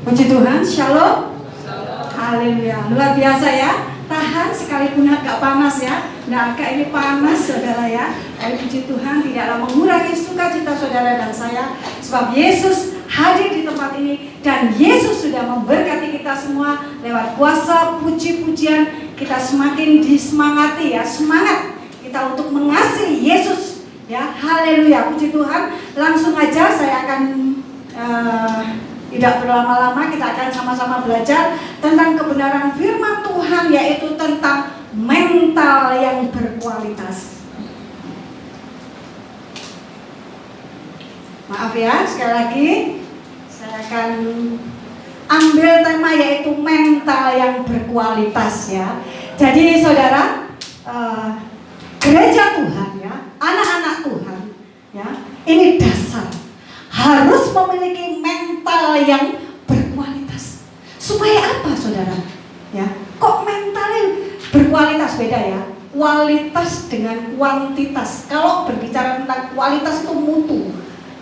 Puji Tuhan, shalom. Haleluya, luar biasa ya. Tahan sekalipun agak panas ya. Nah, agak ini panas saudara ya. Tapi puji Tuhan tidaklah mengurangi sukacita saudara dan saya. Sebab Yesus hadir di tempat ini. Dan Yesus sudah memberkati kita semua. Lewat kuasa puji-pujian kita semakin disemangati ya. Semangat kita untuk mengasihi Yesus ya. Haleluya, puji Tuhan. Langsung aja saya akan tidak berlama-lama, kita akan sama-sama belajar tentang kebenaran firman Tuhan, yaitu tentang mental yang berkualitas. Maaf ya, sekali lagi saya akan ambil tema yaitu mental yang berkualitas ya. Jadi saudara, gereja Tuhan ya, anak-anak Tuhan ya, ini dasar harus memiliki mental yang berkualitas. Supaya apa saudara? Ya, kok mentalnya berkualitas? Beda ya. Kualitas dengan kuantitas. Kalau berbicara tentang kualitas itu mutu.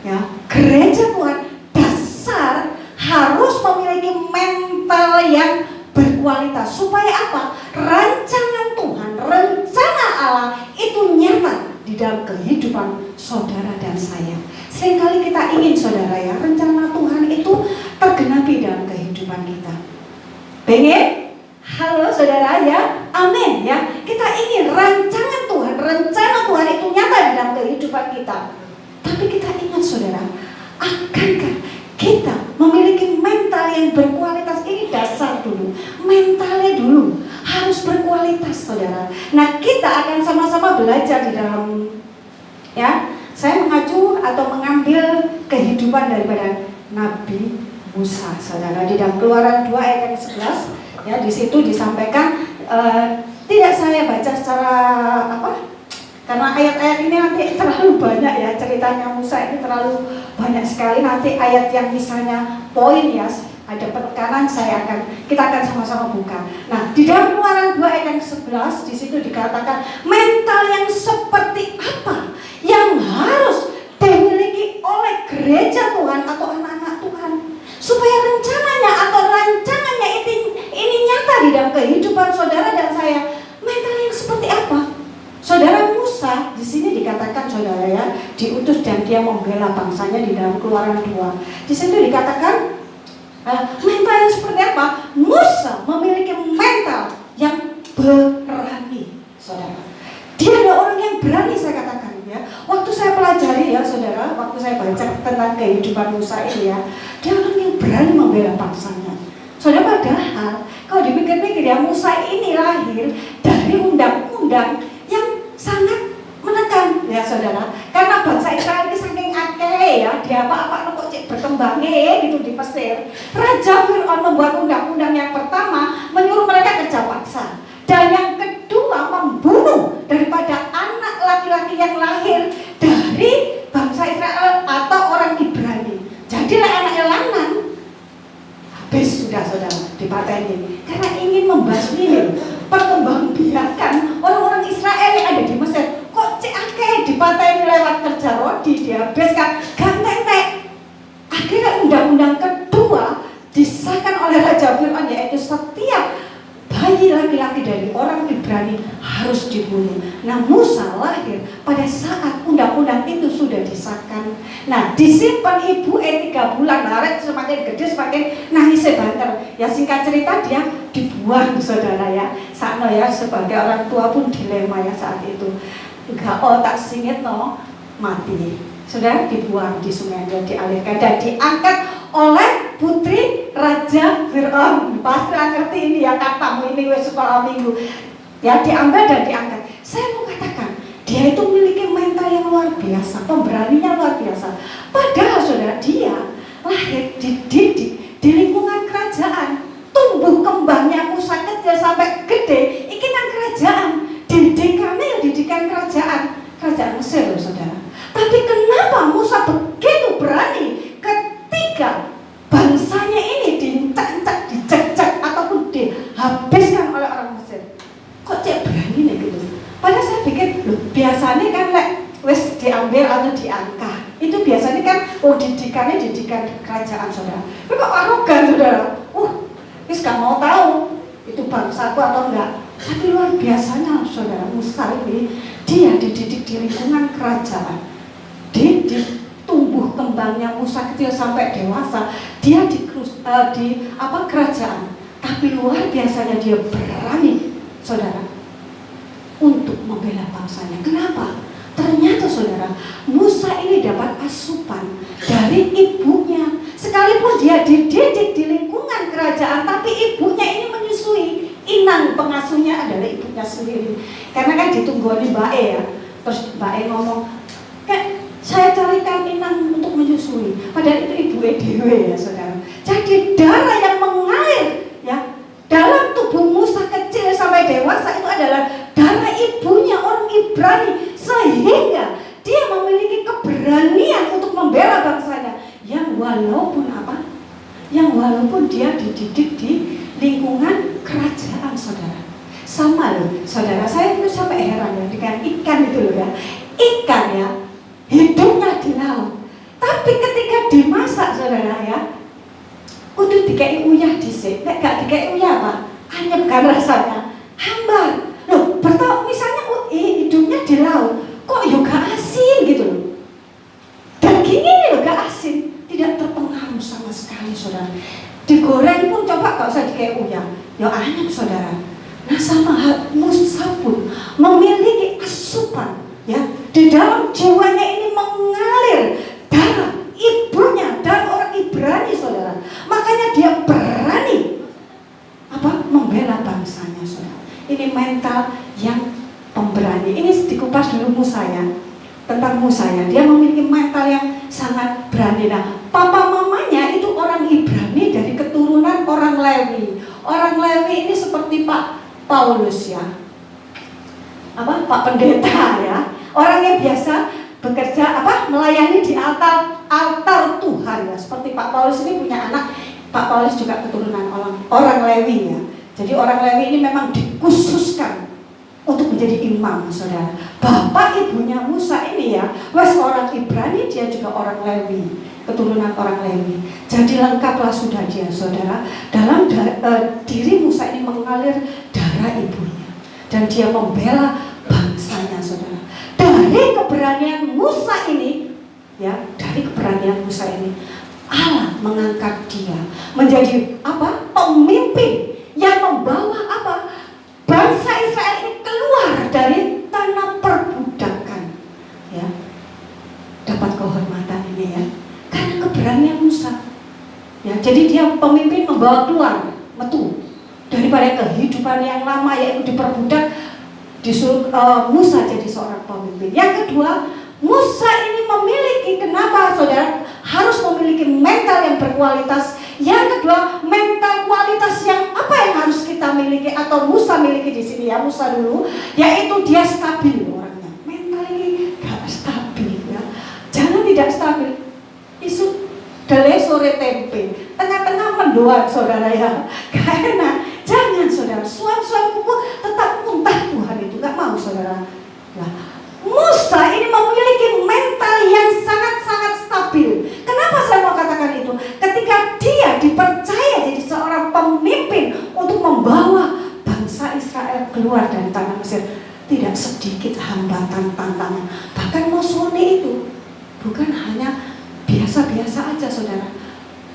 Ya, gereja Tuhan dasar harus memiliki mental yang berkualitas. Supaya apa? Rancangan Tuhan, rencana Allah itu nyata di dalam kehidupan saudara dan saya. Seringkali kita ingin saudara ya, rencana Tuhan itu tergenapi dalam kehidupan kita. Pengen? Halo saudara ya, amin ya. Kita ingin rancangan Tuhan, rencana Tuhan itu nyata di dalam kehidupan kita. Tapi kita ingat saudara, akankah kita memiliki mental yang berkualitas? Ini dasar dulu, mentalnya dulu harus berkualitas saudara. Nah, kita akan sama-sama belajar di dalam ya. Saya mengacu atau mengambil kehidupan daripada Nabi Musa saudara. Di dalam Keluaran 2 ayat yang 11 ya, di situ disampaikan, tidak saya baca secara karena ayat-ayat ini nanti terlalu banyak ya, ceritanya Musa ini terlalu banyak sekali. Nanti ayat yang misalnya poin ya, ada penekanan, kita akan sama-sama buka. Nah, di dalam Keluaran 2 ayat yang 11 di situ dikatakan mental yang seperti apa yang harus dimiliki oleh gereja Tuhan atau anak-anak Tuhan supaya rancangannya ini nyata di dalam kehidupan saudara dan saya. Mental yang seperti apa? Saudara, Musa di sini dikatakan saudara ya, diutus dan dia membela bangsanya di dalam Keluaran 2. Di situ dikatakan mental yang seperti apa? Musa memiliki mental yang berani, saudara. Dia adalah orang yang berani, saya katakan ya. Waktu saya pelajari ya saudara, waktu saya baca tentang kehidupan Musa ini ya, dia orang yang berani membela bangsanya. Saudara, padahal kalau dipikir-pikir ya, Musa ini lahir dari undang-undang yang sangat menekan ya saudara. Karena bangsa Israel ini saking akeh ya, dia apa-apa kok cek berkembangnya gitu di Mesir. Raja Fir'aun membuat undang-undang yang pertama menyuruh mereka kerja paksa, dan yang kedua membunuh daripada anak laki-laki yang lahir dari bangsa Israel atau orang Ibrani. Jadilah anaknya lanang habis sudah saudara dipateni karena ingin membasmi perkembangbiakan orang-orang Israel yang ada di Mesir. Kok cek akeh dipateni lewat kerja rodi, dihabiskan gantek. Akhirnya undang-undang kedua disahkan oleh Raja Fir'aun, yaitu setiap bayi laki-laki dari orang Ibrani harus dibunuh. Nah, Musa lahir pada saat undang-undang itu sudah disahkan. Nah, disimpan ibu 3 bulan. Laret semakin gede semakin nangis banter. Ya singkat cerita dia dibuang saudara ya. Sakno ya, sebagai orang tua pun dilema ya saat itu. Enggak tak singit mati. Sudah dibuang di sungai dan dialirkan dan diangkat oleh putri Raja Fir'aun. Pasti ngerti ini ya, katamu ini sekolah minggu ya, diambil dan diangkat. Saya mau katakan dia itu memiliki mental yang luar biasa, pemberaninya luar biasa. Padahal saudara, dia lahir dididik di lingkungan kerajaan, tumbuh kembangnya Musa kecil sampai gede iki nang kerajaan, didikannya didikan kerajaan Mesir loh saudara. Tapi kenapa Musa begitu berani ketika bangsanya ini diincak-incak, dicek-cek ataupun dihabiskan oleh orang Mesir? Kok cek berani nih gitu? Padahal saya pikir loh, biasanya kan wes diambil atau diangkat itu biasanya kan didikannya mendirikan kerajaan, saudara. Tapi kok arogan, saudara? Wis gak mau tahu itu bangsaku atau enggak. Tapi luar biasanya, saudara, Musa ini dia dididik di lingkungan kerajaan. Tumbuh kembangnya Musa kecil sampai dewasa, dia di kerajaan. Tapi luar biasanya dia berani, saudara, untuk membela bangsanya. Kenapa? Ternyata, saudara, Musa ini dapat asupan dari ibunya. Sekalipun dia dididik di lingkungan kerajaan, tapi ibunya ini menyusui. Inang pengasuhnya adalah ibunya sendiri. Karena kan ditunggu Mbak E ya. Terus Mbak E ngomong, saya carikan inang untuk menyusui. Padahal itu ibu dewe ya, saudara. Jadi darah yang mengalir ya dalam tubuh Musa kecil sampai dewasa itu adalah darah ibunya, orang Ibrani, sehingga dia memiliki keberanian untuk membela bangsanya yang walaupun dia dididik di lingkungan kerajaan, saudara. Sama loh, saudara, saya itu sampai heran ya dengan ikan itu loh ya. Ikan ya, hidupnya di laut, tapi ketika dimasak, saudara ya, kudu dikai uyah dhisik. Nek gak dikai uyah apa? Anyep kan rasanya, hambar. Loh, bertau misalnya hidupnya di laut, kok ya gak asin gitu loh. Dagingnya ini loh gak asin, tidak terpengaruh sama sekali, saudara. Digoreng pun coba gak usah dikai uyah, ya anyep, saudara. Nah, sama Musa pun memiliki asupan ya, di dalam jiwanya ini mengalir darah ibunya dan orang Ibrani, saudara. Makanya dia berani membela bangsanya, saudara. Ini mental yang pemberani. Ini dikupas dulu Musa ya, tentang Musa ya. Dia memiliki mental yang sangat berani. Nah, papa mamanya itu orang Ibrani dari keturunan orang Lewi. Orang Lewi ini seperti Pak Paulus ya, Pak Pendeta ya. Orang yang biasa bekerja melayani di altar Tuhan ya. Seperti Pak Paulus ini punya anak, Pak Paulus juga keturunan orang Lewi ya. Jadi orang Lewi ini memang dikhususkan untuk menjadi imam, saudara. Bapak ibunya Musa ini ya, orang Ibrani, dia juga orang Lewi, keturunan orang Lewi. Jadi lengkaplah sudah dia, saudara. Dalam diri Musa ini mengalir darah ibunya, dan dia membela bangsanya, saudara. Dari keberanian Musa ini ya, Allah mengangkat dia menjadi pemimpin yang membawa bangsa Israel ini keluar dari tanah perbudakan ya. Dapat kehormatan ini ya karena keberanian Musa ya. Jadi dia pemimpin membawa keluar metu daripada kehidupan yang lama yaitu diperbudak. Disuruh Musa jadi seorang pemimpin. Yang kedua, Musa ini memiliki, kenapa saudara harus memiliki mental yang berkualitas. Yang kedua, mental kualitas yang harus kita miliki atau Musa miliki di sini ya, Musa dulu, yaitu dia stabil orangnya. Mental ini gak stabil ya. Jangan tidak stabil. Isu dele sore tempe, tengah-tengah mendoan, saudara ya. Karena jangan, saudara, suam-suam kuku tetap muntah, Tuhan itu gak mau, saudara. Nah, Musa ini memiliki mental yang sangat-sangat stabil. Kenapa saya mau katakan itu? Ketika dia dipercaya jadi seorang pemimpin untuk membawa bangsa Israel keluar dari tanah Mesir, tidak sedikit hambatan, tantangan. Bahkan musuhnya itu bukan hanya biasa-biasa aja, saudara.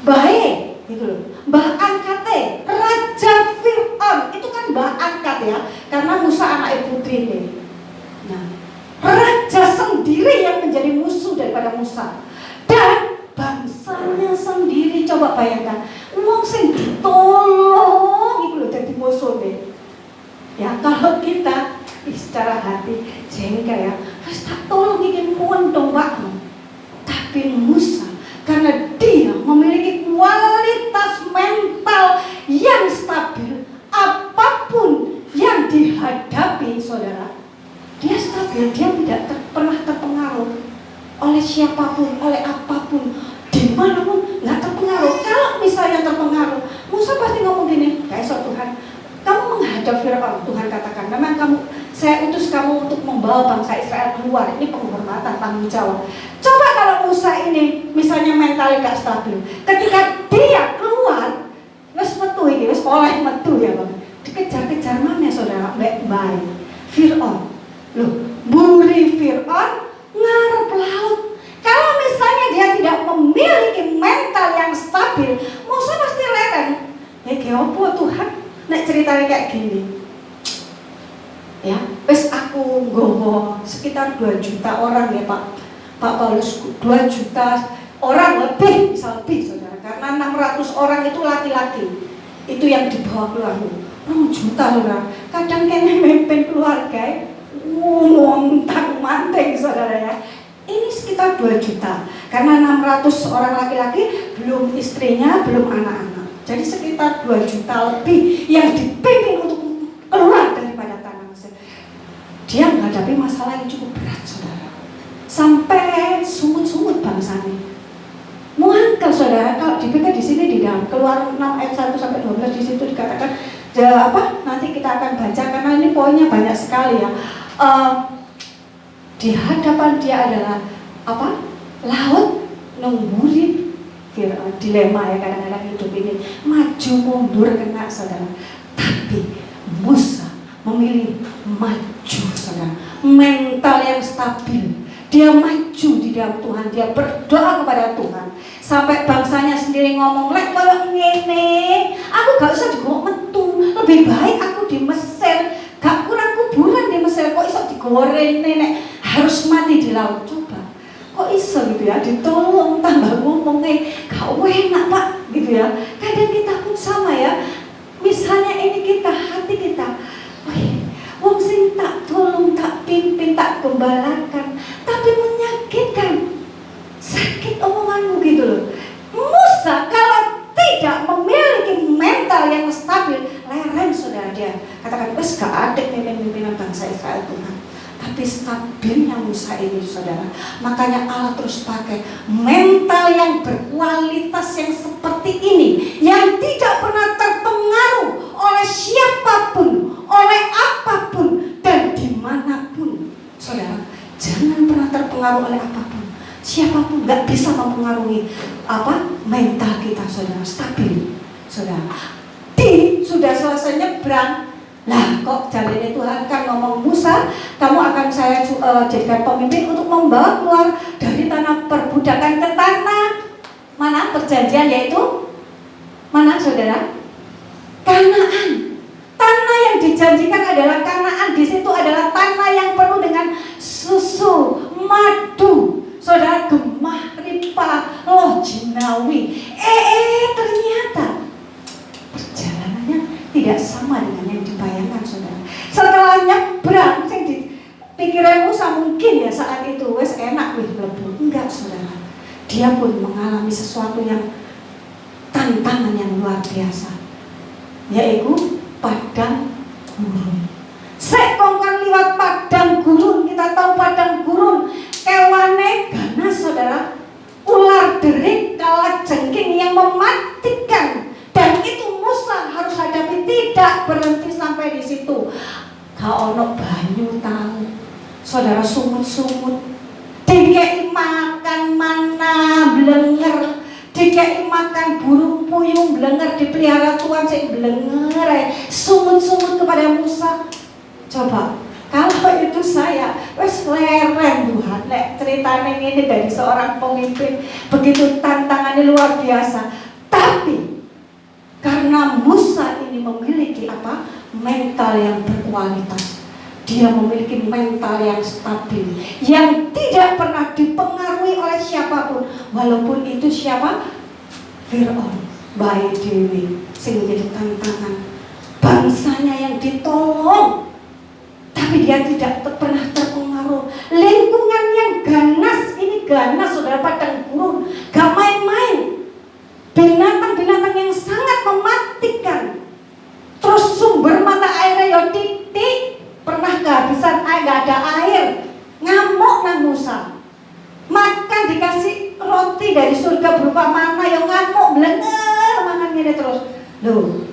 Baik, gitu loh. Mbah angkatnya Raja Fir'aun itu kan mbah angkat ya, karena Musa anak putri ini. Nah, raja sendiri yang menjadi musuh daripada Musa dan bangsanya sendiri. Coba bayangkan, wong sing ditolong itu loh jadi musuh deh. Ya kalau kita secara hati jengkel ya, harus tak tolong ingin dong Pak. Tapi Musa karena dia memiliki kualitas mental yang stabil, apapun yang dihadapi, saudara, dia stabil, dia tidak pernah terpengaruh oleh siapapun, oleh apapun, dimanapun nggak terpengaruh. Kalau misalnya terpengaruh, Musa pasti ngomong gini, kayak Tuhan, kamu menghadap Fir'aun, Tuhan katakan, memang saya utus kamu untuk membawa bangsa Israel keluar. Ini penghormatan, tanggung jawab. Coba kalau Musa ini misalnya mentalnya gak stabil, ketika dia keluar, wes metu ini, wes oleh metu ya Bang. Dikejar-kejar mana saudara? Baik, Fir'aun. Loh, buri Fir'aun ngarep laut. Kalau misalnya dia tidak memiliki mental yang stabil, Musa pasti leren. Ya apa Tuhan? Nek ceritanya kayak gini. Ya, wes aku nggowo sekitar 2 juta orang ya Pak Paulus, 2 juta orang lebih, bisa lebih saudara, karena 600 orang itu laki-laki, itu yang dibawa keluar. 2 juta saudara, kadang kayaknya memimpin keluarga montang manting saudara ya. Ini sekitar 2 juta, karena 600 orang laki-laki, belum istrinya, belum anak-anak. Jadi sekitar 2 juta lebih yang dipimpin untuk keluar daripada tanah Mesir. Dia menghadapi masalah yang cukup berat saudara, sampai sumut-sumut bangsanya. Muangkel saudara, kalau dipikir di sini di dalam Keluaran 6 ayat 1 sampai 12 di situ dikatakan nanti kita akan baca karena ini poinnya banyak sekali ya. Di hadapan dia adalah laut nunggurin dilema ya kadang-kadang hidup ini, maju mundur kena saudara. Tapi Musa memilih maju saudara, mental yang stabil. Dia maju di dalam Tuhan, dia berdoa kepada Tuhan. Sampai bangsanya sendiri ngomong, lek koyo ngene, aku gak usah digowo metu. Lebih baik aku di Mesir, gak kurang kuburan di Mesir. Kok iso digoreng nek harus mati di laut. Coba, kok iso gitu ya, ditolong tambah ngomongnya gak enak Pak gitu ya. Kadang kita pun sama ya. Misalnya ini kita, hati kita, wong sing tak tolong, tak pimpin, tak gembalakan, tapi menyakitkan, sakit omonganmu gitu loh. Musa kalau tidak memiliki mental yang stabil, leren saudara dia. Katakan, wes gak ada pimpinan bangsa Israel Tuhan. Tapi stabilnya Musa ini saudara. Makanya Allah terus pakai mental yang berkualitas yang seperti ini, yang tidak pernah terpengaruh oleh siapapun, oleh apapun, dan dimanapun. Saudara, jangan pernah terpengaruh oleh apapun. Siapapun gak bisa mempengaruhi mental kita saudara, stabil. Saudara, sudah selesai nyebrang. Lah kok jalannya Tuhan kan ngomong, Musa, kamu akan saya jadikan pemimpin untuk membawa keluar dari tanah perbudakan ke tanah mana perjanjian, yaitu mana saudara? Kanaan. Tanah yang dijanjikan adalah Kanaan. Di situ adalah tanah yang penuh dengan susu, madu. Saudara, gemah, ripa, loh jinawi. Ternyata perjalanannya tidak sama dengan yang dibayangkan saudara. Setelah nyebrang, sing dipikiran Musa mungkin ya saat itu wes enak wih mlebu. Enggak saudara. Dia pun mengalami sesuatu yang tantangan yang luar biasa, yaitu padang gurun. Sekongkan liwat padang gurun, kita tahu padang gurun kewane ganas saudara, ular derik, kalajengking yang mematikan, dan itu Musa harus hadapi. Tidak berhenti sampai di situ. Gak ono banyu tahu saudara, sumut-sumut, dikei makan mana blenger, dikei makan burung puyung blenger, dipelihara Tuhan sing blenger, sumut-sumut kepada Musa. Coba kalau itu saya, wes leren Tuhan, lek ceritanya ini dari seorang pemimpin, begitu tantangannya luar biasa. Tapi karena Musa ini memiliki mental yang berkualitas, dia memiliki mental yang stabil, yang tidak pernah dipengaruhi oleh siapapun, walaupun itu siapa? Fir'aun, bayi dewi, sehingga jadi tantangan. Bangsanya yang ditolong, tapi dia tidak pernah terpengaruh. Lingkungan yang ganas, ini ganas saudara, padang gurun, gak main-main. Binatang-binatang yang sangat mematikan. Terus sumber mata airnya ya titik, pernah kehabisan air, gak ada air. Ngamuk nang Musa. Makan dikasih roti dari surga berupa mana, yang ngamuk blenger mangan ngene terus. Loh,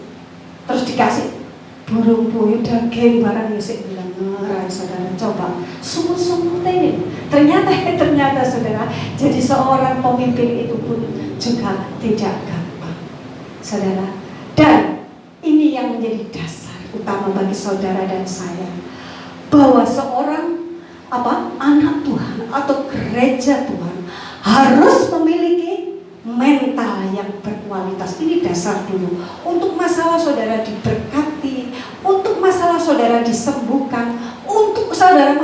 terus dikasih burung puyuh, daging barang yusik bilang. beneran saudara, coba sungguh-sungguh ini. Ternyata saudara, jadi seorang pemimpin itu pun juga tidak gampang, saudara. Dan ini yang menjadi dasar utama bagi saudara dan saya, bahwa seorang anak Tuhan atau gereja Tuhan harus memiliki mental yang berkualitas. Ini dasar dulu. Untuk masalah saudara diberkati, untuk masalah saudara disembuhkan, untuk saudara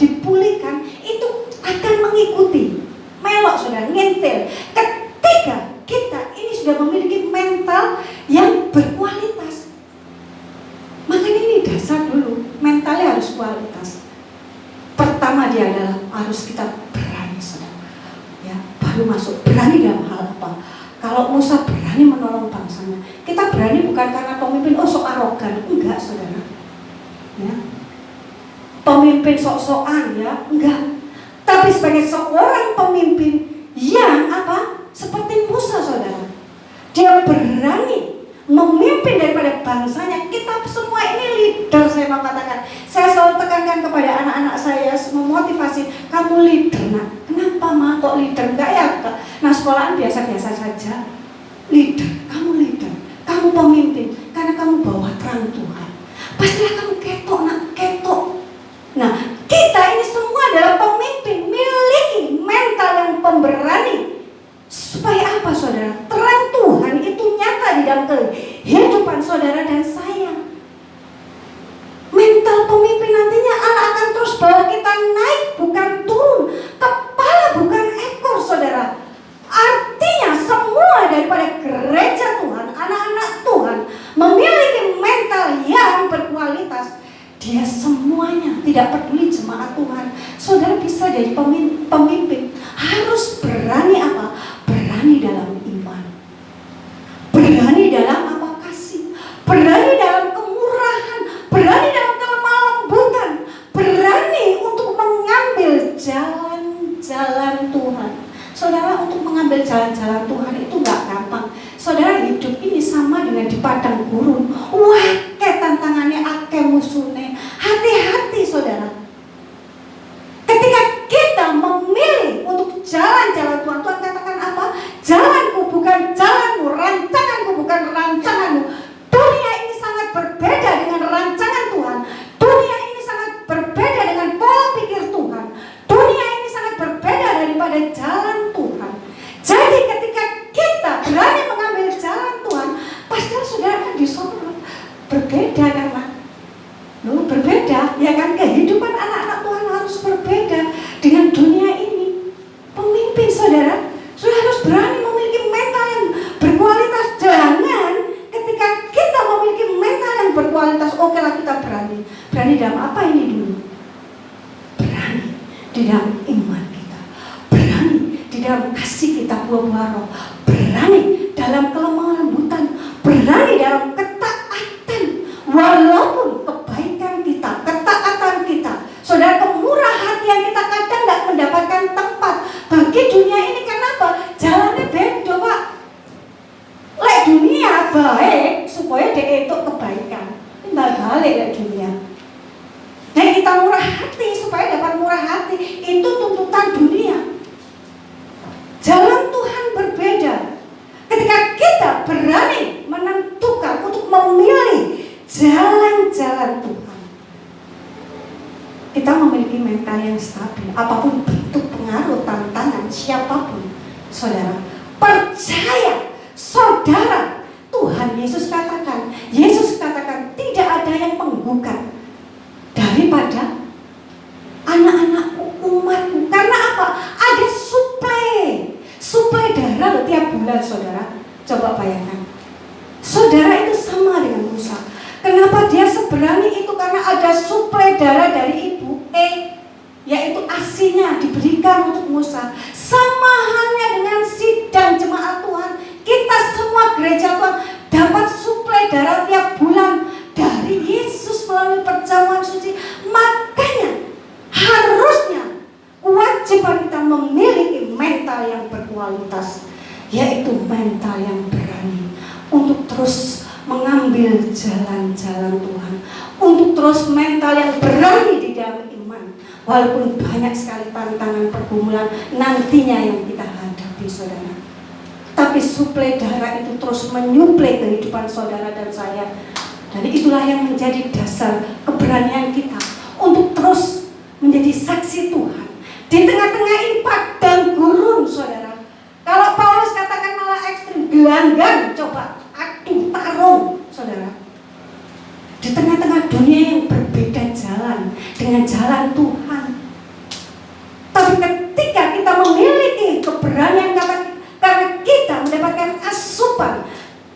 dipulihkan, itu akan mengikuti melok saudara, ngintil. Ketika kita ini sudah memiliki mental yang berkualitas, makanya ini dasar dulu, mentalnya harus kualitas. Pertama dia adalah harus kita berani saudara, ya, baru masuk berani dalam hal apa? Kalau Musa berani menolong bangsanya, kita berani bukan karena pemimpin sok arogan, enggak saudara, ya. Pemimpin sok-sokan, ya, enggak. Tapi sebagai seorang pemimpin yang seperti Musa saudara, dia berani memimpin daripada bangsanya. Kita semua ini leader, saya mau katakan. Saya selalu tekankan kepada anak-anak saya, memotivasi, kamu leader nak. Kenapa mah kok leader? Enggak ya, nah sekolahan biasa-biasa saja. Leader, kamu leader, kamu pemimpin, karena kamu bawa terang Tuhan. Pastilah kamu ketok nak, ketok. Nah, kita ini semua adalah pemimpin, miliki mental yang pemberani. Supaya apa saudara? Terang Tuhan itu nyata di dalam kehidupan saudara dan saya. Mental pemimpin nantinya Allah akan terus bawa kita naik, bukan turun. Kepala bukan ekor saudara. Artinya semua daripada gereja Tuhan, anak-anak Tuhan memiliki mental yang berkualitas. Dia semuanya, tidak peduli jemaat Tuhan, saudara bisa jadi pemimpin. Harus berani berani dalam iman, berani dalam kasih, berani dalam kemurahan, berani dalam kelemah lembutan, berani untuk mengambil jalan-jalan Tuhan. Saudara, untuk mengambil jalan-jalan Tuhan itu gak gampang. Saudara, hidup ini sama dengan di padang gurun. Wah, kayak tantangannya akeh musuhnya. Hati-hati saudara. Ketika kita memilih untuk jalan-jalan Tuhan, Tuhan katakan apa? Jalanku bukan jalanmu, rancanganku bukan rancanganmu. Dunia ini sangat berbeda dengan rancangan Tuhan. Dunia ini sangat berbeda dengan pola pikir Tuhan. Dunia ini sangat berbeda daripada jalan Tuhan. Jadi ketika kita berani mengambil jalan Tuhan, pastilah saudara akan disorot. Berbeda karena berbeda, ya kan? Kehidupan anak-anak Tuhan harus berbeda dengan dunia ini. Pemimpin saudara harus berani memiliki mental yang berkualitas. Jangan ketika kita memiliki mental yang berkualitas, oke lah kita berani. Berani dalam apa ini dulu? Berani di dalam iman kita, berani di dalam kasih kita, buah-buah roh, berani dalam kelemah lembutan, berani dalam ketaatan. Walaupun kebaikan kita, ketaatan kita, saudara, kemurah hatian kita kadang tidak mendapatkan tempat bagi dunia ini. Kenapa? Jalannya beda pak. Lek dunia baik supaya dia itu kebaikan, tinggal balik lek dunia. Nah kita murah hati supaya dapat murah hati, itu tuntutan dunia. Jalan Tuhan berbeda. Ketika kita berani menentukan untuk memilih jalan-jalan Tuhan, kita memiliki mental yang stabil. Apapun bentuk pengaruh, tantangan, siapapun, saudara, percaya, saudara, Tuhan Yesus katakan tidak ada yang menggugat daripada anak-anakku, umatku. Karena apa? Ada suplai darah tiap bulan saudara. Coba bayangkan, saudara itu sama dengan Musa. Kenapa dia seberani itu? Karena ada suplai darah dari ibu yaitu asinya diberikan untuk Musa. Sama halnya dengan sidang jemaat Tuhan, kita semua gereja Tuhan dapat suplai darah tiap bulan dari Yesus melalui perjamuan suci. Makanya harusnya kewajiban kita memiliki mental yang berkualitas, yaitu mental yang berani untuk terus mengambil jalan-jalan Tuhan, untuk terus mental yang berani di dalam iman. Walaupun banyak sekali tantangan pergumulan nantinya yang kita hadapi, saudara. Tapi suplai darah itu terus menyuplai kehidupan saudara dan saya. Dan itulah yang menjadi dasar keberanian kita untuk terus menjadi saksi Tuhan di tengah-tengah impact dan gurun, saudara. Kalau Paulus katakan malah ekstrim, gelanggang, coba adu tarung, saudara. Di tengah-tengah dunia yang berbeda jalan dengan jalan Tuhan. Tapi ketika kita memiliki keberanian karena kita mendapatkan asupan,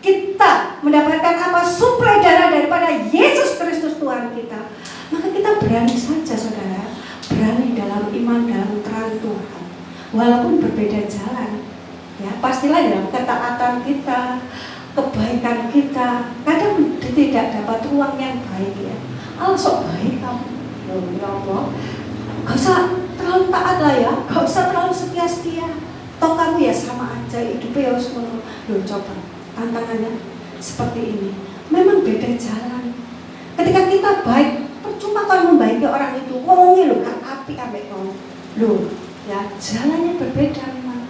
kita mendapatkan suplai darah daripada Yesus Kristus Tuhan kita, maka kita berani saja, saudara, berani dalam iman, dalam terang Tuhan. Walaupun berbeda jalan, ya pastilah dalam ketaatan kita, kebaikan kita, kadang tidak dapat ruang yang baik, ya. Allah sok baik kamu, ya Allah, gak usah terlalu taat lah ya, gak usah terlalu setia-setia. Toh kamu ya sama aja hidupnya harus menurut. Loh, coba tantangannya seperti ini. Memang beda jalan. Ketika kita baik, percuma kan membaiki orang itu. Ngomongnya loh, kan api ambek kamu. Loh, ya jalannya berbeda memang.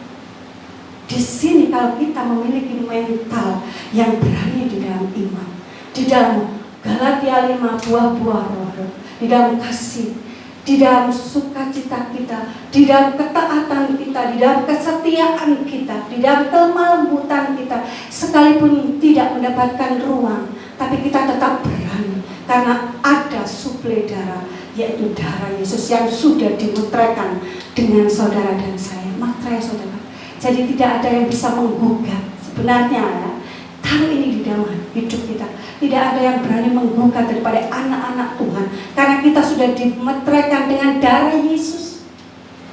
Di sini kalau kita memiliki mental yang berani di dalam iman, di dalam Galatia 5 buah-buah roh, di dalam kasih, di dalam sukacita kita, di dalam ketaatan kita, di dalam kesetiaan kita, di dalam kelemah lembutan kita, sekalipun tidak mendapatkan ruang, tapi kita tetap berani karena ada suplai darah, yaitu darah Yesus yang sudah dimutrakan dengan saudara dan saya. Materai saudara. Jadi tidak ada yang bisa menggugat sebenarnya, ya. Taruh ini di dalam hidup kita. Tidak ada yang berani menggugat daripada anak-anak Tuhan, karena kita sudah dimeteraikan dengan darah Yesus.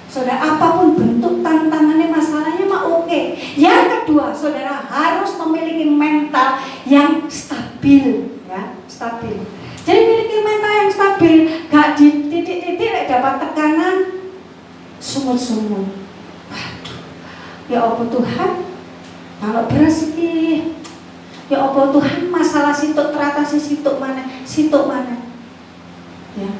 Saudara, apapun bentuk tantangannya, masalahnya mah oke. Yang kedua, saudara harus memiliki mental yang stabil, ya, stabil. Jadi memiliki mental yang stabil, gak di titik-titik dapat tekanan, sumut-sumut. Waduh, ya apa Tuhan, kalau beras ini, ya Allah Tuhan, masalah situk teratasi situk mana, ya.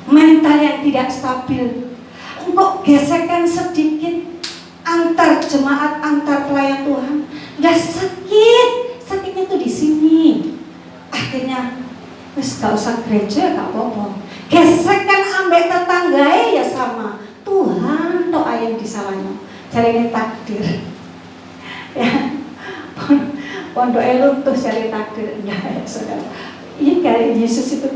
Mental yang tidak stabil, engkau gesekan sedikit antar jemaat, antar pelayan Tuhan, udah sakitnya tuh di sini. Akhirnya wis gak usah gereja, gak apa-apa. Gesekan ambek tetanggae ya sama. Tuhan tok ayam disalahnya. Jarine takdir. Ya. Pondok luntuh cari takdir, enggak, saudara. Ini kali Yesus itu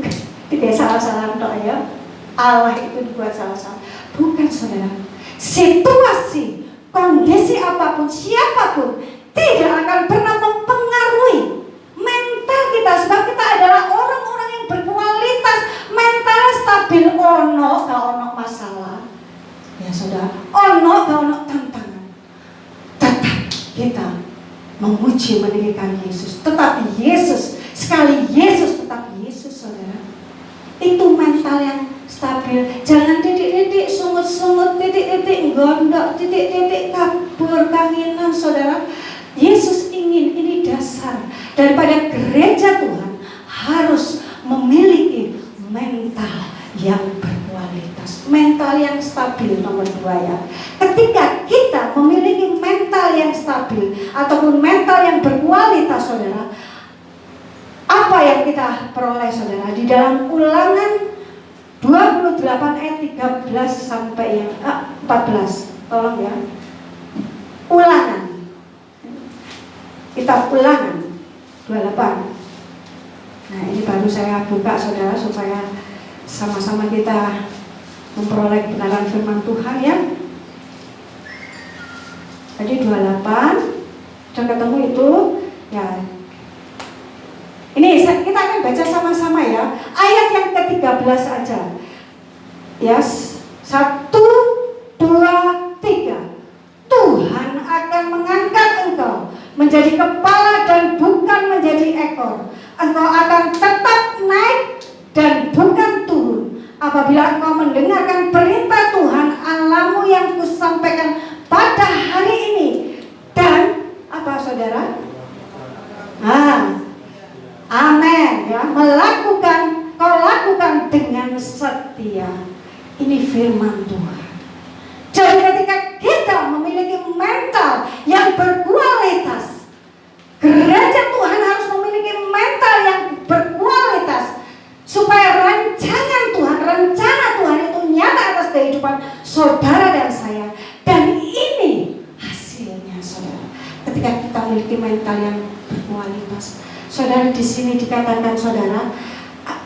tidak salah-salah tok ya. Allah itu dibuat salah-salah. Bukan, saudara. Situasi, kondisi apapun, siapapun tidak akan pernah mempengaruhi mental kita, sebab kita adalah orang-orang yang berkualitas, mental stabil. Ono gak ono masalah, ya saudara. Ono gak ono tantangan, tetap kita memuji meninggikan Yesus. Tetapi Yesus, sekali Yesus tetap Yesus, saudara. Itu mental yang stabil. Jangan titik-titik sungut-sungut, titik-titik gondok, titik-titik kabur kanginan, saudara. Yesus ingin, ini dasar daripada gereja Tuhan harus memiliki mental yang berkualitas, mental yang stabil. Nomor 2, ya. Ketika kita memiliki mental yang stabil ataupun mental yang berkualitas, saudara, apa yang kita peroleh, saudara? Di dalam Ulangan 28 ayat 13 sampai yang 14. Tolong ya. Ulangan. Kitab Ulangan 28. Nah, ini baru saya buka, saudara, supaya sama-sama kita memperoleh kebenaran firman Tuhan, ya. Tadi 28 sudah ketemu itu, ya. Ini kita akan baca sama-sama, ya. Ayat yang ke-13 aja. Ya, 1, 2, 3. Tuhan akan mengangkat engkau menjadi kepala dan bukan menjadi ekor. Engkau akan tetap naik dan bukan turun. Apabila engkau mendengarkan perintah Tuhan Allahmu yang kusampaikan pada hari ini, dan apa, saudara? Amin, ya, melakukan setia. Ini firman Tuhan. Jadi ketika kita memiliki mental yang berkualitas, gereja Tuhan harus memiliki mental yang berkualitas supaya rancangan Tuhan, rencana Tuhan itu nyata atas kehidupan saudara dan saya. Dan ini hasilnya, saudara. Ketika kita memiliki mental yang berkualitas, saudara, di sini dikatakan, saudara,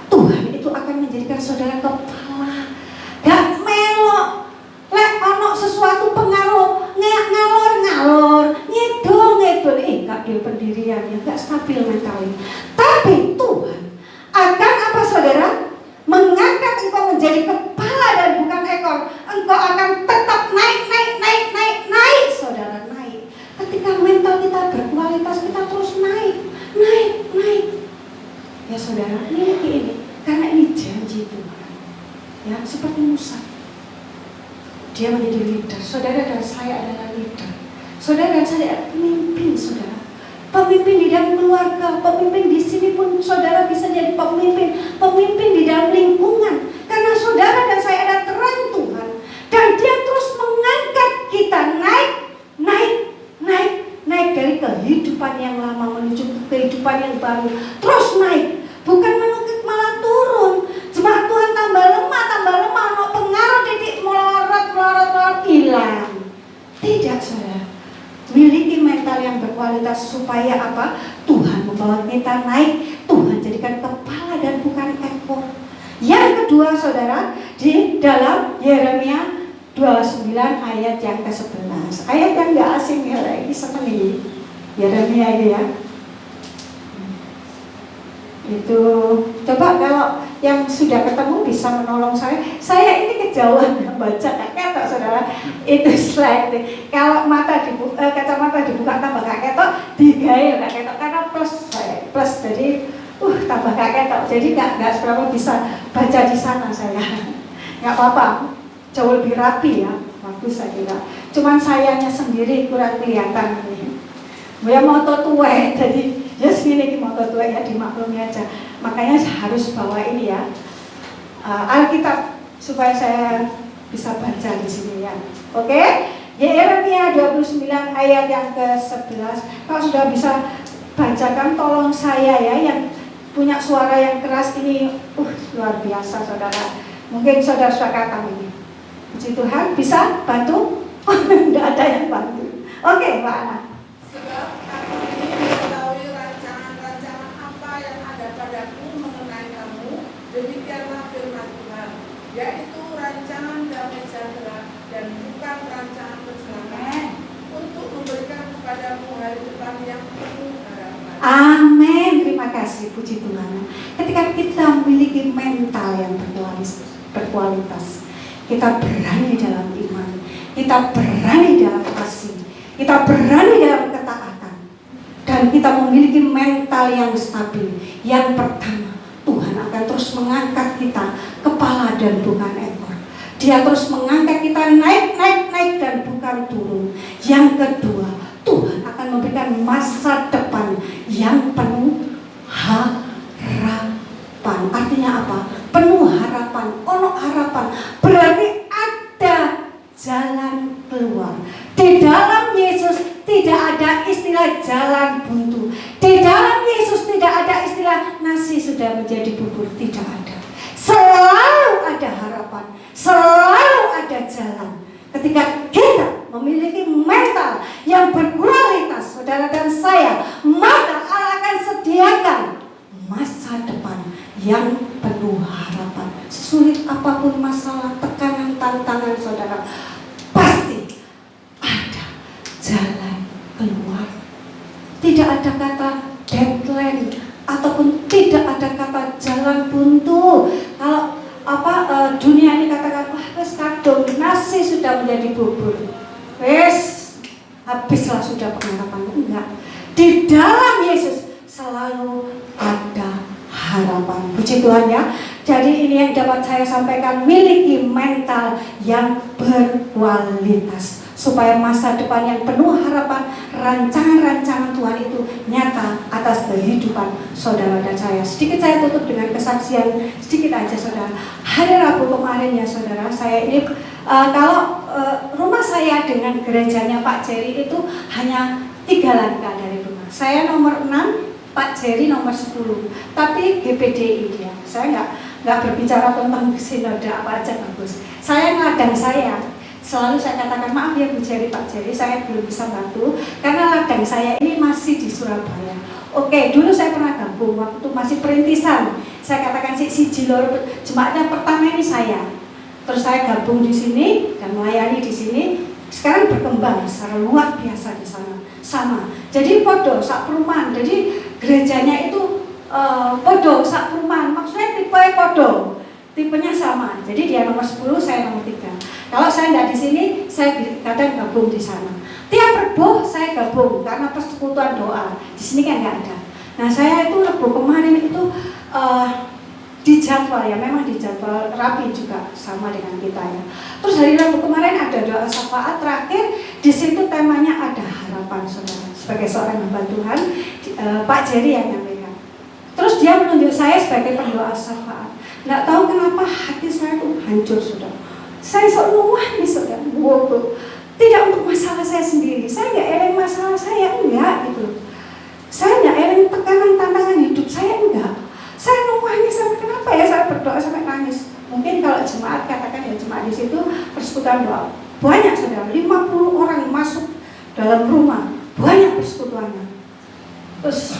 Tuhan itu akan menjadikan saudara kepala. Gak melok, lek ono sesuatu pengaruh ngalor-ngalor, ngidul, gak di pendirian, ya gak stabil mentalnya. Tapi Tuhan akan apa, saudara? Mengangkat engkau menjadi kepala dan bukan ekor. Engkau akan tetap naik, saudara, naik. Ketika mental kita berkualitas, kita terus naik. Ya saudara, miliki ini, karena ini janji Tuhan. Ya, seperti Musa, dia menjadi leader. Saudara dan saya adalah leader. Saudara dan saya pemimpin, saudara. Pemimpin di dalam keluarga, pemimpin di sini pun saudara bisa jadi pemimpin di dalam lingkungan. Karena saudara dan saya ada terang Tuhan, dan Dia terus mengangkat kita naik dari kehidupan yang lama menuju ke kehidupan yang baru. Terus naik, bukan menukik malah turun. Jemaat Tuhan tambah lemah, no pengaruh titik melorot hilang. Tidak, saudara. Miliki mental yang berkualitas supaya apa? Tuhan membawa kita naik. Tuhan jadikan kepala dan bukan ekor. Yang kedua, saudara, di dalam Yeremia 29 ayat yang ke-11. Ayat yang gak asing ya lagi seperti Yeremia itu ya. Itu coba kalau yang sudah ketemu bisa menolong saya. Saya ini kejauhan baca ketok, saudara. Itu slide. Kalau kacamata dibuka tambah ketok, digawe ketok karena plus jadi tambah ketok. Jadi nggak seberapa bisa baca di sana saya. Nggak apa-apa. Jauh lebih rapi ya. Bagus saya kira. Cuman sayanya sendiri kurang kelihatan ini. Ya moto tua jadi ya segini moto tua ya, dimaklumi aja. Makanya harus bawa ini ya, Alkitab supaya saya bisa baca di sini ya. Oke? Yeremia 29 ayat yang ke-11. Kalau sudah bisa bacakan tolong saya ya, yang punya suara yang keras ini luar biasa saudara. Mungkin saudara sudah katakan ini. Puji Tuhan, bisa bantu? Tidak ada yang bantu. Oke, Mbak Ana. Sebab aku ini mengetahui rancangan-rancangan apa yang ada padaku mengenai kamu, demikianlah firman Tuhan, yaitu rancangan damai sejahtera dan bukan rancangan kecelakaan, untuk memberikan kepadamu hari depan yang penuh harapan. Amin, terima kasih, puji Tuhan. Ketika kita memiliki mental yang berkualitas, kita berani dalam iman, kita berani dalam kasih, kita berani dalam ketaatan, dan kita memiliki mental yang stabil. Yang pertama, Tuhan akan terus mengangkat kita kepala dan bukan ekor. Dia terus mengangkat kita naik dan bukan turun. Yang kedua, Tuhan akan memberikan masa depan yang penuh harapan. Artinya apa? Penuh harapan, ono harapan. Berarti ada jalan keluar. Di dalam Yesus tidak ada istilah jalan buntu. Di dalam Yesus tidak ada istilah nasi sudah menjadi bubur. Tidak ada. Selalu ada harapan, selalu ada jalan. Ketika kita memiliki mental yang berkualitas, saudara dan saya, maka Allah akan sediakan masa depan yang penuh harapan. Sesulit apapun masalah, tekanan, tantangan, saudara, pasti ada jalan keluar. Tidak ada kata deadline ataupun tidak ada kata jalan buntu. Kalau dunia ini katakan, wes kadung nasi sudah menjadi bubur, wes habislah sudah pengharapan. Enggak. Di dalam Yesus selalu ada harapan. Puji Tuhan ya. Jadi ini yang dapat saya sampaikan, miliki mental yang berkualitas supaya masa depan yang penuh harapan, rancangan-rancangan Tuhan itu nyata atas kehidupan saudara dan saya. Sedikit saya tutup dengan kesaksian sedikit aja saudara. Hari Rabu kemarin ya saudara, saya ini kalau rumah saya dengan gerejanya Pak Jerry itu hanya 3 langkah dari rumah. Saya nomor 6, Pak Jerry nomor 10. Tapi GPDI dia. Saya nggak berbicara tentang sinode apa aja bagus. Saya ngadang saya. Selalu saya katakan, maaf ya Bu Jerry, Pak Jerry, saya belum bisa bantu karena ladang saya ini masih di Surabaya. Oke, dulu saya pernah gabung waktu masih perintisan. Saya katakan si Jilor jemaatnya pertama ini saya. Terus saya gabung di sini dan melayani di sini. Sekarang berkembang secara luar biasa di sana. Sama. Jadi podo sak perumahan. Jadi gerejanya itu podo sak perumahan. Maksudnya tipe podo. Tipenya sama. Jadi dia nomor 10, saya nomor 3. Kalau saya tidak di sini, saya kadang gabung di sana. Tiap Rebo saya gabung karena persekutuan doa. Di sini kan nggak ada. Nah saya itu Rebo kemarin itu dijadwal ya, memang dijadwal rapi juga sama dengan kita ya. Terus hari Rabu kemarin ada doa syafaat terakhir. Di situ temanya ada harapan saudara. Sebagai seorang hamba Tuhan, Pak Jerry yang nyampaikan. Terus dia menunjuk saya sebagai pendoa syafaat. Nggak tahu kenapa hati saya itu hancur saudara. Saya sok nih saudara, tidak untuk masalah saya sendiri. Saya nggak eleng masalah saya, enggak gitu. Saya nggak eleng tekanan tantangan hidup saya, enggak. Saya nangis sampai kenapa ya saya berdoa sampai nangis. Mungkin kalau jemaat katakan ya jemaat di situ persekutuan doa banyak saudara, 50 orang masuk dalam rumah, banyak persekutuannya. Terus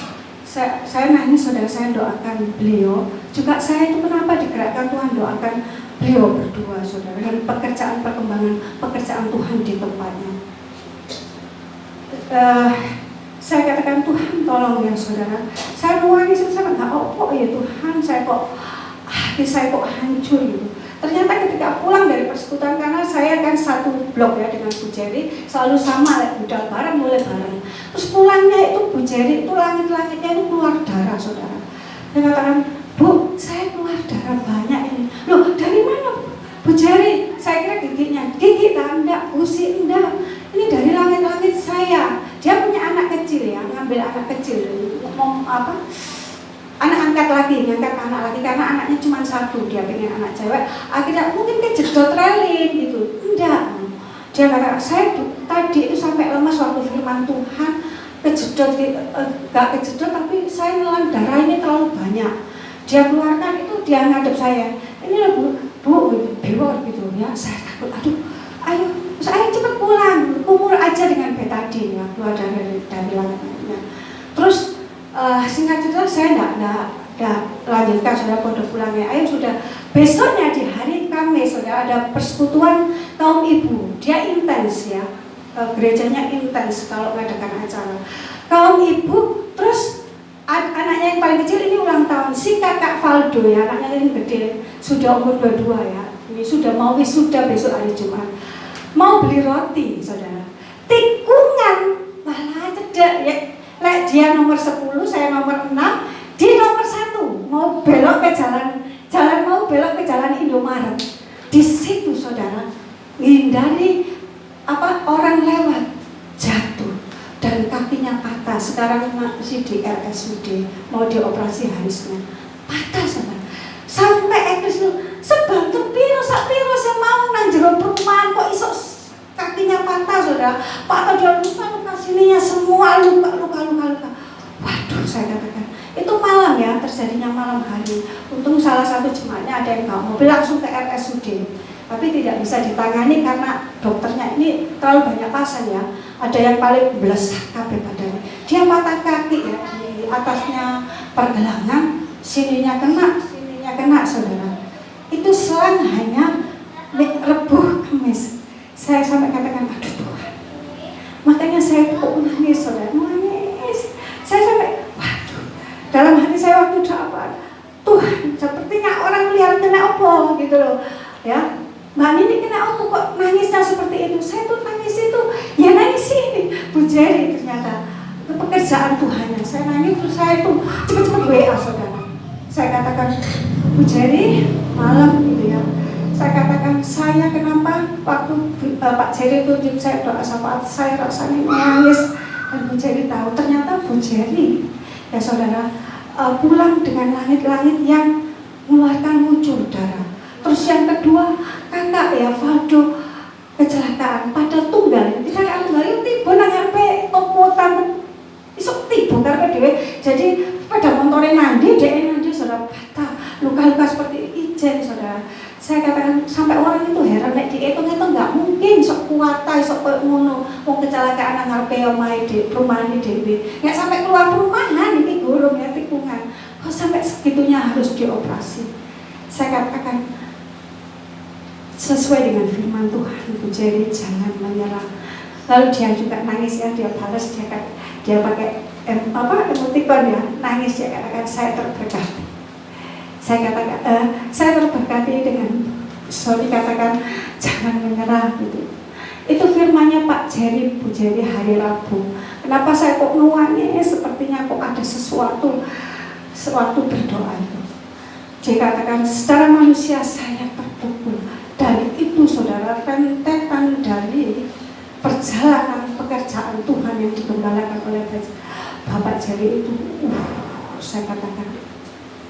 saya nangis saudara, saya doakan beliau. Juga saya itu kenapa digerakkan Tuhan doakan beliau berdua saudara, dan pekerjaan perkembangan pekerjaan Tuhan di tempatnya. Saya katakan Tuhan tolong ya saudara, saya nangis saya nggak kok ya Tuhan, hati saya kok hancur gitu. Ternyata ketika pulang dari persekutuan, karena saya kan satu blok ya dengan Bu Jerry, selalu sama budal bareng mulai bareng. Terus pulangnya itu Bu Jerry itu langit-langitnya itu keluar darah saudara. Dia katakan, Bu, saya keluar darah banyak ini. Loh, dari mana Bu Jerry? Saya kira giginya, gigi enggak, gusi enggak. Ini dari langit-langit saya. Dia punya anak kecil ya, ngambil anak kecil, ngomong apa? Anak angkat lagi, ngangkat anak lagi karena anaknya cuma 1, dia pengen anak cewek. Akhirnya mungkin kejedot relin gitu. Enggak. Dia kata, saya tadi itu sampai lemas waktu firman Tuhan, kejedot, gak kejedot tapi saya nelan darah ini terlalu banyak. Dia keluarkan itu, dia ngadep saya. Ini loh bu, bewor gitu ya. Saya takut, ayo cepat pulang, kumur aja dengan betadine ya, keluar dari langitnya. Terus singkat cerita saya enggak lanjutkan saudara pondok pulangnya. Ayo sudah besoknya di hari Kamis saudara ada persekutuan kaum ibu. Dia intens ya, gerejanya intens kalau mengadakan acara kaum ibu. Terus anaknya yang paling kecil ini ulang tahun, si kakak Valdo ya, anaknya yang gede sudah umur 22 ya, ini sudah mau wisuda besok hari Jumat. Mau beli roti saudara, tikungan malah cedek ya. Dia nomor 10, saya nomor 6, dia nomor 1 mau belok ke jalan mau belok ke jalan Indomaret. Di situ saudara hindari orang lewat jatuh dan kakinya patah. Sekarang masih di RSUD, mau dioperasi hari Senin, patah saudara. Sampai itu sebantu piro saya mau nang jero perumahan kok iso kakinya patah saudara. Patah dia luka sininya semua luka. Waduh, saya katakan itu malam ya, terjadinya malam hari. Untung salah satu jemaatnya ada yang bawa mobil langsung ke RSUD, tapi tidak bisa ditangani karena dokternya ini terlalu banyak pasien ya. Ada yang paling blesak kabeh badannya. Dia patah kaki ya, di atasnya pergelangan, sininya kena saudara. Itu selang hanya Rebo Kamis. Saya sampai katakan, aduh Tuhan. Makanya saya kok nangis saudara, nangis. Saya sampai, waduh. Dalam hati saya waktu doa, Tuhan, sepertinya orang melihat kena apa gitu loh, ya. Mbak Nini kena apa kok nangisnya seperti itu? Saya tuh nangis itu, ya nangis ini Bu Jerry ternyata itu pekerjaan Tuhannya. Saya nangis terus saya tuh cepet-cepet WA saudara. Saya katakan, Bu Jerry malam gitu ya. Saya katakan, saya kenapa waktu Pak Jerry tunjuk saya doa syafaat, saya rasanya nangis Dan Bu Jerry tahu, ternyata Bu Jerry, ya saudara, pulang dengan langit-langit yang mengeluarkan muncul darah. Terus yang kedua, kakak ya Valdo kecelakaan pada tunggal. Kecelakaan tunggal itu tiba nang ngarepe toko tan isuk tiba karepe dhewe. Jadi pada montore nandi, dhek nandi saudara patah, luka-luka seperti ijen saudara. Saya katakan sampai orang itu heran, nek dihitung-hitung nggak mungkin sok kuwata sok koyo ngono. Wong kecelakaan nang ngarepe omahe perumahan dhewe. Nggak sampai keluar perumahan iki gurung ya tikungan. Kok sampai segitunya harus dioperasi. Saya katakan sesuai dengan firman Tuhan, Bu Jerry jangan menyerah. Lalu dia juga nangis ya, dia balas, dia pakai emoticon ya, nangis, dia katakan saya terberkati. Saya katakan saya terberkati dengan dikatakan jangan menyerah gitu. Itu firmannya Pak Jerry, Bu Jerry hari Rabu. Kenapa saya kok nuangnya sepertinya kok ada sesuatu berdoa itu. Dia katakan secara manusia saya terpukul. Dan itu saudara, rentetan dari perjalanan pekerjaan Tuhan yang digembalakan oleh Bapak Jerry itu, saya katakan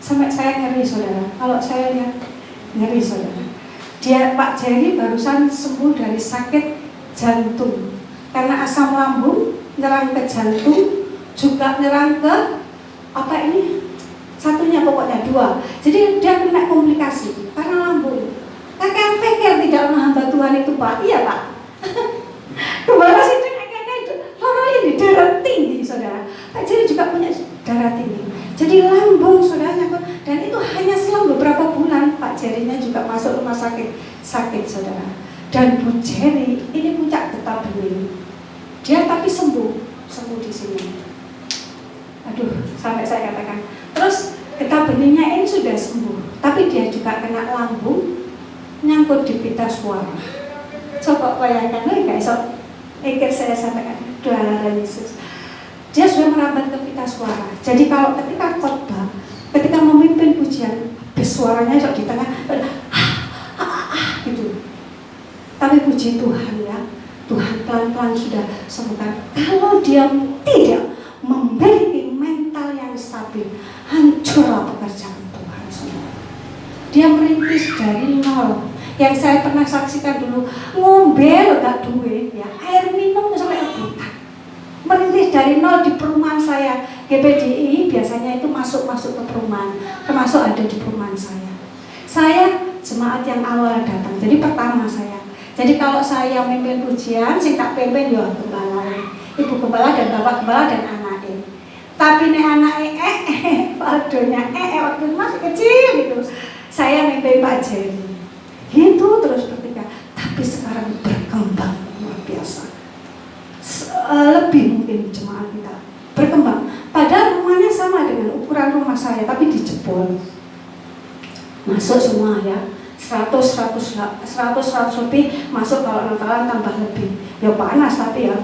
sampai saya ngeri saudara. Kalau saya lihat ngeri saudara. Dia Pak Jerry barusan sembuh dari sakit jantung karena asam lambung nyerang ke jantung, juga nyerang ke satunya pokoknya dua. Jadi dia kena komplikasi karena lambung. Kakak pikir tidak menghamba Tuhan itu Pak? Iya Pak. Kembali situ kakak itu loro ini darah tinggi saudara. Pak Jerry juga punya darah tinggi. Jadi lambung saudara nyangkut, dan itu hanya selang beberapa bulan Pak Jerry-nya juga masuk rumah sakit saudara. Dan Bu Jerry ini puncak getah bening. Dia tapi sembuh di sini. Aduh, sampai saya katakan. Terus getah beningnya ini sudah sembuh, tapi dia juga kena lambung nyangkut di pita suara. Coba bayangkan, guys, pikir saya sampaikan, Tuhan Yesus. Dia sudah merambat ke pita suara. Jadi kalau ketika khotbah, ketika memimpin pujian, suaranya di tengah, gitu. Tapi puji Tuhan ya, Tuhan pelan-pelan sudah sembuhkan. Kalau dia tidak memiliki mental yang stabil, hancurlah pekerjaan Tuhan saudara. Dia merintis dari nol. Yang saya pernah saksikan dulu, ngombe gak duwe ya, air minum sampai rebutan. Merintis dari nol di perumahan saya. GPDI biasanya itu masuk ke perumahan, termasuk ada di perumahan saya. Saya jemaat yang awal datang, jadi pertama saya. Jadi kalau saya memimpin pujian, sing tak pimpin ya gembala, ibu gembala dan bapak gembala dan anaknya. Tapi nih anaknya Valdonya waktu masih kecil gitu, saya memimpin Pak Jerry. Gitu terus ketika, tapi sekarang berkembang luar biasa. Lebih mungkin jemaat kita berkembang. Padahal rumahnya sama dengan ukuran rumah saya, tapi dijebol. Masuk semua ya, 100 lebih masuk, kalau Natalan tambah lebih. Ya panas tapi ya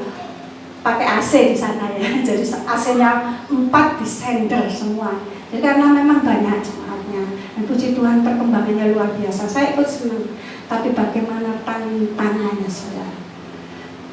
pakai AC di sana ya. Jadi AC-nya 4 disender semua. Jadi karena memang banyak jemaatnya. Dan puji Tuhan perkembangannya luar biasa. Saya ikut senang. Tapi bagaimana tantangannya saudara?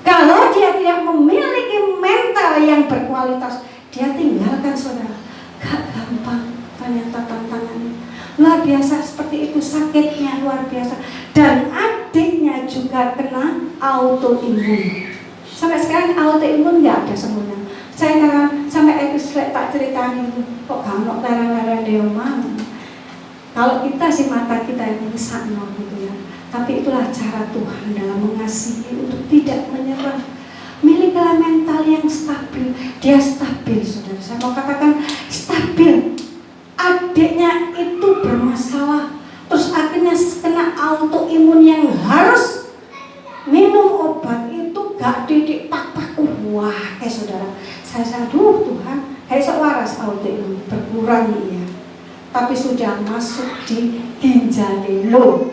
Kalau dia tidak memiliki mental yang berkualitas, dia tinggalkan saudara. Gak gampang ternyata tantangannya. Luar biasa seperti itu, sakitnya luar biasa. Dan adiknya juga kena autoimun. Sampai sekarang autoimun gak ada semuanya. Saya sampai episode tak ceritain, kok gak lereng-lereng dia mau. Kalau kita sih mata kita yang sakno gitu ya. Tapi itulah cara Tuhan dalam mengasihi untuk tidak menyerah. Milikilah mental yang stabil. Dia stabil saudara. Saya mau katakan stabil. Adiknya itu bermasalah. Terus akhirnya kena autoimun yang harus minum obat itu gak didik pak-pak. Wah saudara. Saya aduh Tuhan. Kayak sewaras autoimun. Berkurang ya. Tapi sudah masuk di ginjal lo.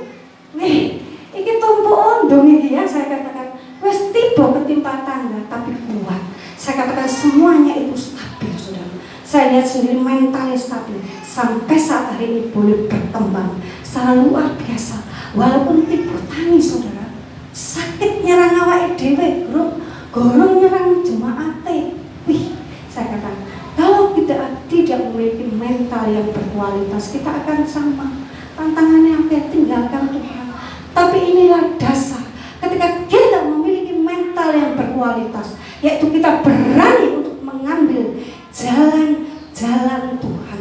Nih, ini tumpuk ondong ini ya, saya katakan wes tiba ketimpa tangga tapi kuat. Saya katakan semuanya itu stabil saudara. Saya lihat sendiri mentalnya stabil. Sampai saat hari ini boleh berkembang secara luar biasa. Walaupun tiba tani saudara, sakit nyerang awake dhewe, gorong nyerang jemaate. berkualitas, kita akan sama. Tantangannya apa? Tinggalkan Tuhan. Tapi inilah dasar ketika kita memiliki mental yang berkualitas, yaitu kita berani untuk mengambil jalan-jalan Tuhan,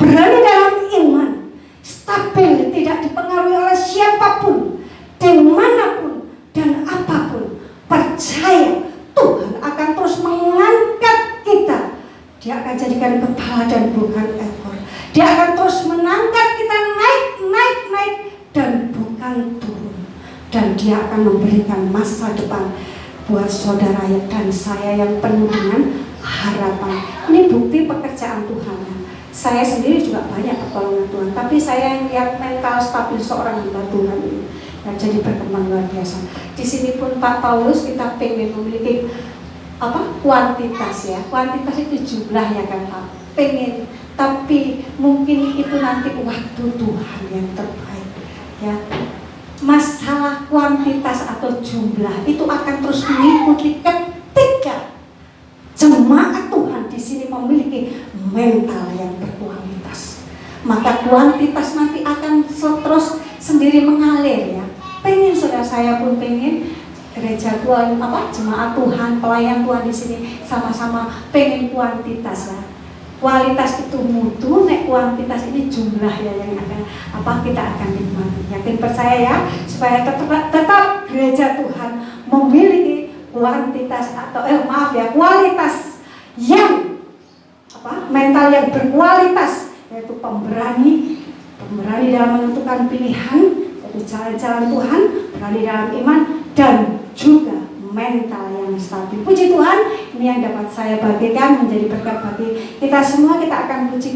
berani dalam iman, stabil, tidak dipengaruhi oleh siapapun, dimanapun dan apapun, percaya Tuhan akan terus mengangkat kita. Dia akan jadikan kepala dan bukan ekor. Dia akan terus mengangkat kita naik dan bukan turun. Dan dia akan memberikan masa depan buat saudara dan saya yang penuh dengan harapan. Ini bukti pekerjaan Tuhan. Saya sendiri juga banyak pertolongan Tuhan, tapi saya yang lihat mental stabil seorang hamba Tuhan ini yang jadi berkembang luar biasa. Di sini pun Pak Paulus kita pengen memiliki kuantitas ya. Kuantitas itu jumlah ya kan Pak. Pengen, tapi mungkin itu nanti waktu Tuhan yang terbaik ya. Masalah kuantitas atau jumlah itu akan terus mengikuti ketika jemaat Tuhan di sini memiliki mental yang berkualitas. Maka kuantitas nanti akan terus sendiri mengalir ya. Pengen saudara saya pun pengen gereja Tuhan, jemaat Tuhan, pelayan Tuhan di sini sama-sama pengen kuantitas ya. Kualitas itu mutu, kuantitas ini jumlah ya yang akan kita akan nikmati. Yakin percaya ya, supaya tetap gereja Tuhan memiliki kuantitas atau kualitas yang mental yang berkualitas, yaitu pemberani dalam menentukan pilihan, yaitu jalan-jalan Tuhan, berani dalam iman dan juga mental yang stabil. Puji Tuhan, ini yang dapat saya bagikan menjadi berkat bagi kita semua. Kita akan puji